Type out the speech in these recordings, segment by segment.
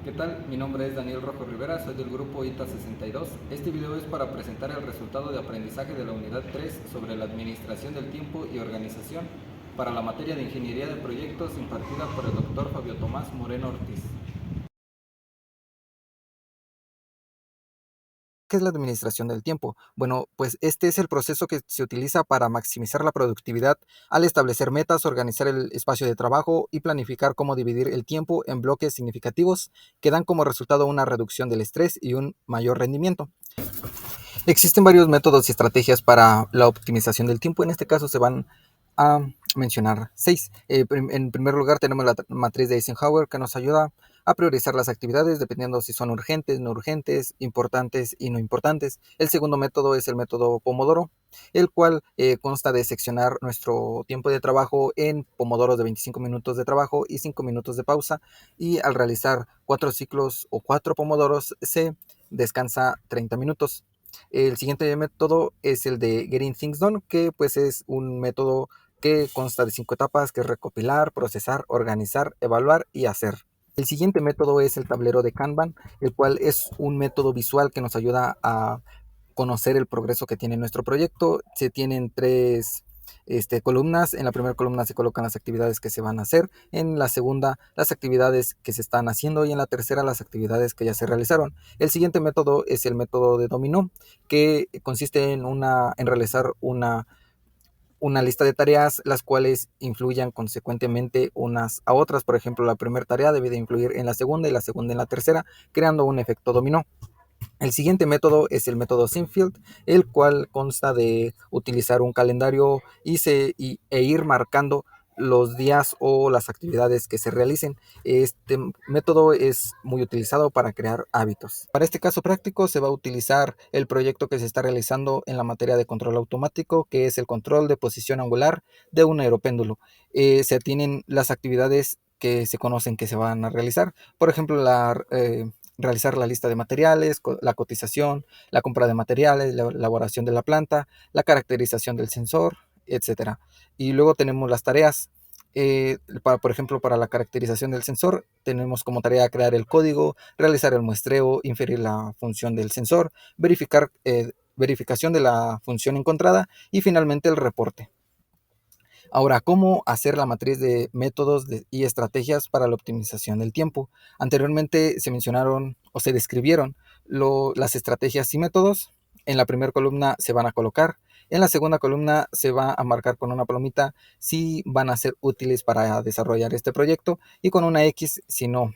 ¿Qué tal? Mi nombre es Daniel Rojo Rivera, soy del grupo ITA 62. Este video es para presentar el resultado de aprendizaje de la unidad 3 sobre la administración del tiempo y organización para la materia de Ingeniería de Proyectos impartida por el Dr. Fabio Tomás Moreno Ortiz. ¿Qué es la administración del tiempo? Bueno, pues este es el proceso que se utiliza para maximizar la productividad al establecer metas, organizar el espacio de trabajo y planificar cómo dividir el tiempo en bloques significativos que dan como resultado una reducción del estrés y un mayor rendimiento. Existen varios métodos y estrategias para la optimización del tiempo. En este caso se van a mencionar 6. En primer lugar tenemos la matriz de Eisenhower, que nos ayuda a priorizar las actividades dependiendo si son urgentes, no urgentes, importantes y no importantes. El segundo método es el método Pomodoro, el cual consta de seccionar nuestro tiempo de trabajo en pomodoros de 25 minutos de trabajo y 5 minutos de pausa, y al realizar 4 ciclos o 4 pomodoros se descansa 30 minutos. El siguiente método es el de Getting Things Done, que pues es un método que consta de 5 etapas, que es recopilar, procesar, organizar, evaluar y hacer. El siguiente método es el tablero de Kanban, el cual es un método visual que nos ayuda a conocer el progreso que tiene nuestro proyecto. Se tienen tres columnas. En la primera columna se colocan las actividades que se van a hacer, en la segunda las actividades que se están haciendo y en la tercera las actividades que ya se realizaron. El siguiente método es el método de dominó, que consiste en realizar una lista de tareas, las cuales influyan consecuentemente unas a otras. Por ejemplo, la primera tarea debe de influir en la segunda y la segunda en la tercera, creando un efecto dominó. El siguiente método es el método Sinfield, el cual consta de utilizar un calendario e ir marcando los días o las actividades que se realicen. Este método es muy utilizado para crear hábitos. Para este caso práctico se va a utilizar el proyecto que se está realizando en la materia de control automático, que es el control de posición angular de un aeropéndulo. Se tienen las actividades que se conocen que se van a realizar. Por ejemplo, realizar la lista de materiales, la cotización, la compra de materiales, la elaboración de la planta, la caracterización del sensor, etcétera. Y luego tenemos las tareas. Por ejemplo, para la caracterización del sensor, tenemos como tarea crear el código, realizar el muestreo, inferir la función del sensor, verificación de la función encontrada y finalmente el reporte. Ahora, ¿cómo hacer la matriz de métodos y estrategias para la optimización del tiempo? Anteriormente se mencionaron o se describieron las estrategias y métodos. En la primera columna se van a colocar. En la segunda columna se va a marcar con una palomita si van a ser útiles para desarrollar este proyecto y con una X si no.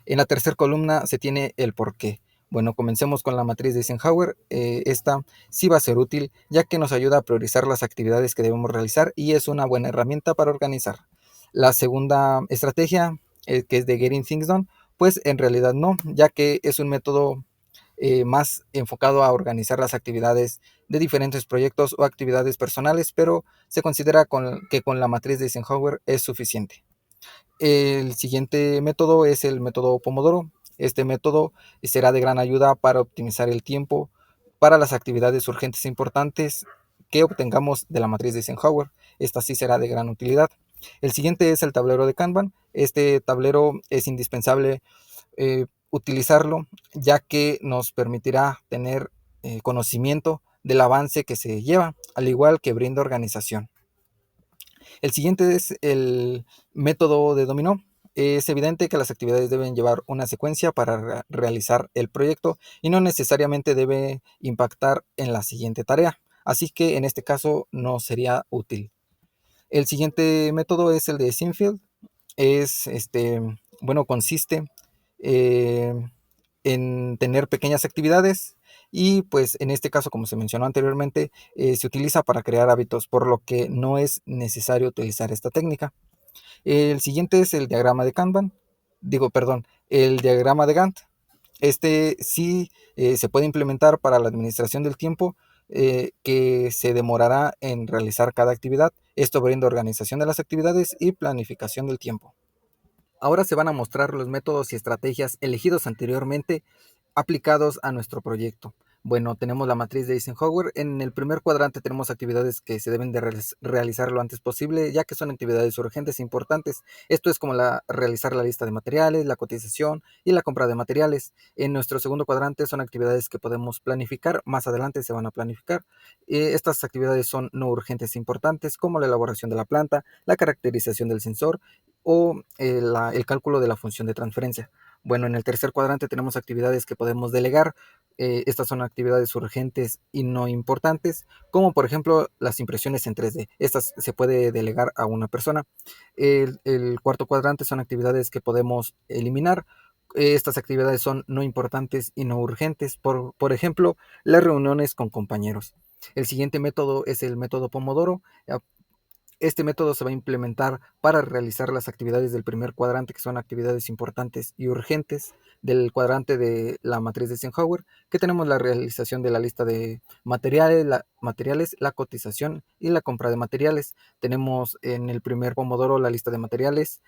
En la tercera columna se tiene el por qué. Bueno, comencemos con la matriz de Eisenhower. Esta sí va a ser útil, ya que nos ayuda a priorizar las actividades que debemos realizar y es una buena herramienta para organizar. La segunda estrategia, que es de Getting Things Done, pues en realidad no, ya que es un método más enfocado a organizar las actividades de diferentes proyectos o actividades personales, pero se considera que con la matriz de Eisenhower es suficiente. El siguiente método es el método Pomodoro. Este método será de gran ayuda para optimizar el tiempo para las actividades urgentes e importantes que obtengamos de la matriz de Eisenhower. Esta sí será de gran utilidad. El siguiente es el tablero de Kanban. Este tablero es indispensable utilizarlo, ya que nos permitirá tener conocimiento del avance que se lleva, al igual que brinda organización. El siguiente es el método de dominó. Es evidente que las actividades deben llevar una secuencia para realizar el proyecto y no necesariamente debe impactar en la siguiente tarea. Así que en este caso no sería útil. El siguiente método es el de Sinfield. Bueno, consiste eh, en tener pequeñas actividades y pues en este caso, como se mencionó anteriormente, se utiliza para crear hábitos, por lo que no es necesario utilizar esta técnica. El siguiente es el diagrama de Kanban, el diagrama de Gantt. Este sí se puede implementar para la administración del tiempo que se demorará en realizar cada actividad. Esto brinda organización de las actividades y planificación del tiempo. Ahora se van a mostrar los métodos y estrategias elegidos anteriormente aplicados a nuestro proyecto. Bueno, tenemos la matriz de Eisenhower. En el primer cuadrante tenemos actividades que se deben de realizar lo antes posible, ya que son actividades urgentes e importantes. Esto es como realizar la lista de materiales, la cotización y la compra de materiales. En nuestro segundo cuadrante son actividades que podemos planificar, más adelante se van a planificar. Estas actividades son no urgentes e importantes, como la elaboración de la planta, la caracterización del sensor o el cálculo de la función de transferencia. Bueno, en el tercer cuadrante tenemos actividades que podemos delegar. Estas son actividades urgentes y no importantes, como por ejemplo las impresiones en 3D. Estas se puede delegar a una persona. El cuarto cuadrante son actividades que podemos eliminar. Estas actividades son no importantes y no urgentes. Por ejemplo, las reuniones con compañeros. El siguiente método es el método Pomodoro. Este método se va a implementar para realizar las actividades del primer cuadrante, que son actividades importantes y urgentes, del cuadrante de la matriz de Eisenhower, que tenemos la realización de la lista de materiales, la cotización y la compra de materiales. Tenemos en el primer pomodoro la lista de materiales.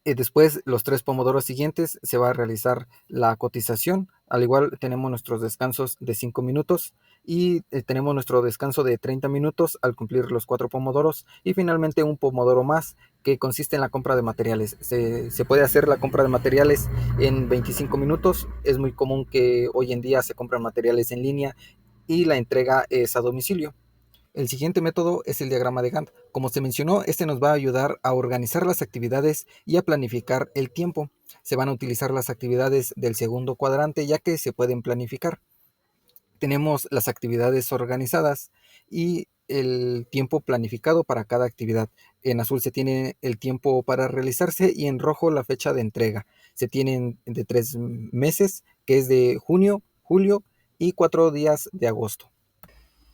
Después, los 3 pomodoros siguientes, se va a realizar la cotización. Al igual, tenemos nuestros descansos de 5 minutos y tenemos nuestro descanso de 30 minutos al cumplir los 4 pomodoros. Y finalmente, un pomodoro más que consiste en la compra de materiales. Se puede hacer la compra de materiales en 25 minutos. Es muy común que hoy en día se compran materiales en línea y la entrega es a domicilio. El siguiente método es el diagrama de Gantt. Como se mencionó, este nos va a ayudar a organizar las actividades y a planificar el tiempo. Se van a utilizar las actividades del segundo cuadrante ya que se pueden planificar. Tenemos las actividades organizadas y el tiempo planificado para cada actividad. En azul se tiene el tiempo para realizarse y en rojo la fecha de entrega. Se tienen de 3 meses, que es de junio, julio y 4 días de agosto.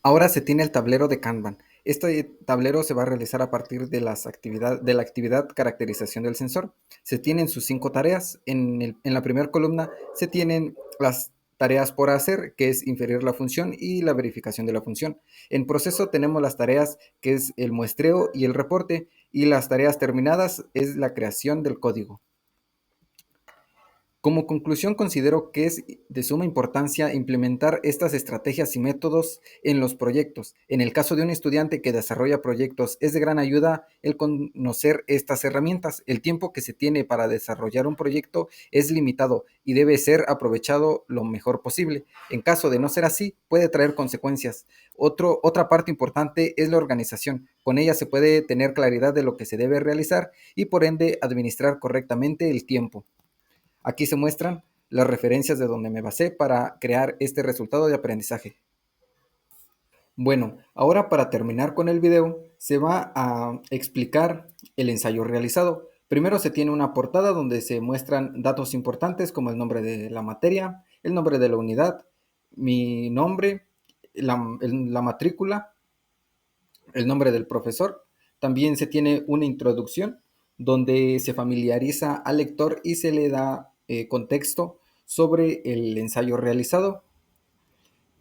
Ahora se tiene el tablero de Kanban. Este tablero se va a realizar a partir de la actividad caracterización del sensor. Se tienen sus 5 tareas. En la primera columna se tienen las tareas por hacer, que es inferir la función y la verificación de la función. En proceso tenemos las tareas que es el muestreo y el reporte, y las tareas terminadas es la creación del código. Como conclusión, considero que es de suma importancia implementar estas estrategias y métodos en los proyectos. En el caso de un estudiante que desarrolla proyectos, es de gran ayuda el conocer estas herramientas. El tiempo que se tiene para desarrollar un proyecto es limitado y debe ser aprovechado lo mejor posible. En caso de no ser así, puede traer consecuencias. Otra parte importante es la organización. Con ella se puede tener claridad de lo que se debe realizar y por ende administrar correctamente el tiempo. Aquí se muestran las referencias de donde me basé para crear este resultado de aprendizaje. Bueno, ahora para terminar con el video, se va a explicar el ensayo realizado. Primero se tiene una portada donde se muestran datos importantes como el nombre de la materia, el nombre de la unidad, mi nombre, la matrícula, el nombre del profesor. También se tiene una introducción donde se familiariza al lector y se le da contexto sobre el ensayo realizado.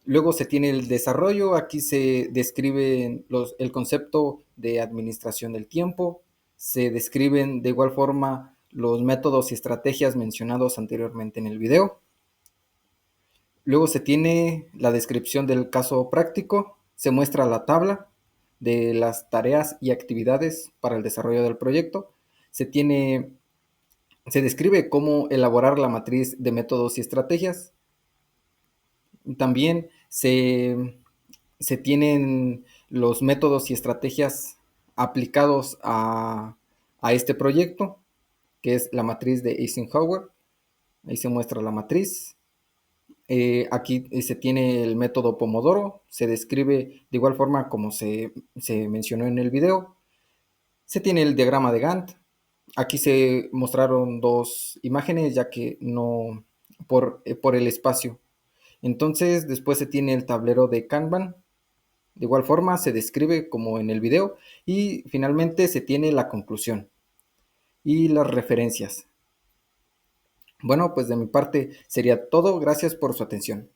Luego se tiene el desarrollo, aquí se describe el concepto de administración del tiempo, se describen de igual forma los métodos y estrategias mencionados anteriormente en el video. Luego se tiene la descripción del caso práctico, se muestra la tabla de las tareas y actividades para el desarrollo del proyecto, se describe cómo elaborar la matriz de métodos y estrategias. También se tienen los métodos y estrategias aplicados a este proyecto, que es la matriz de Eisenhower. Ahí se muestra la matriz. Aquí se tiene el método Pomodoro, se describe de igual forma como se mencionó en el video. Se tiene el diagrama de Gantt. Aquí se mostraron 2 imágenes ya que no por el espacio. Entonces después se tiene el tablero de Kanban. De igual forma se describe como en el video y finalmente se tiene la conclusión y las referencias. Bueno, pues de mi parte sería todo. Gracias por su atención.